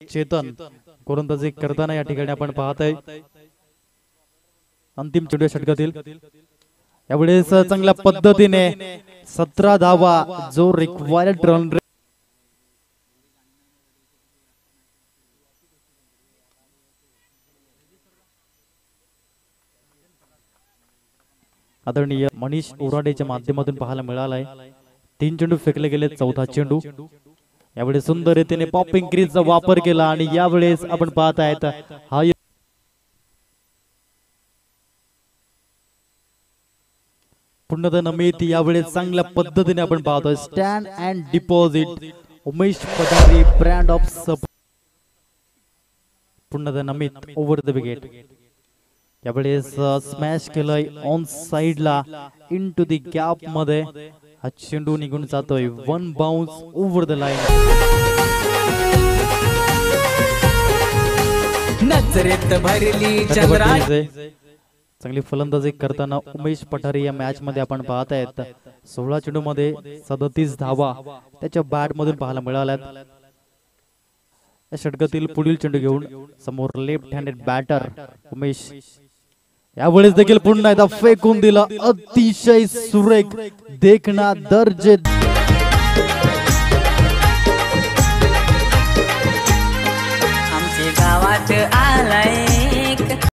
चेतन गोलंदाजी करताना या ठिकाणी आपण पाहतोय अंतिम चेंडू षटकातील यावेळेस चांगल्या पद्धतीने 17 धावा जो रिक्वायर्ड रन आदरणीय मनीष ओराडेच्या माध्यमातून पाहायला मिळालाय 3 चेंडू फेकले गेले चौथा चेंडू यावेळेस सुंदर रीतीने पॉपिंग क्रीजचा वापर केला आणि यावेळेस आपण पाहत आहेत हा पुन्हा नमित यावेळेस चांगल्या पद्धतीने आपण पाहतोय stand and deposit Umesh Pathare brand of सप पुन्हा नमित ओव्हर द विकेट यावेळेस स्मॅश केलंय ऑन साइडला इनटू द गॅप मध्ये हा चेंडू निघून जातोय 1 बाउन्स ओव्हर द लाईन नजरेत भरली चंद्रा चांगली फलंदाजी करताना उमेश पठारे या मॅच मध्ये आपण पाहत आहेत 16 चेंडू मध्ये 37 धावा त्याच्या बॅट मधून पाहायला मिळाल्यात या षटकातील पुढील चेंडू घेऊन समोर लेफ्ट हँडेड बॅटर उमेश यावेळेस देखील पुन्हा एकदा फेकून दिला अतिशय सुरेख देखना दर्जे आमचे गावात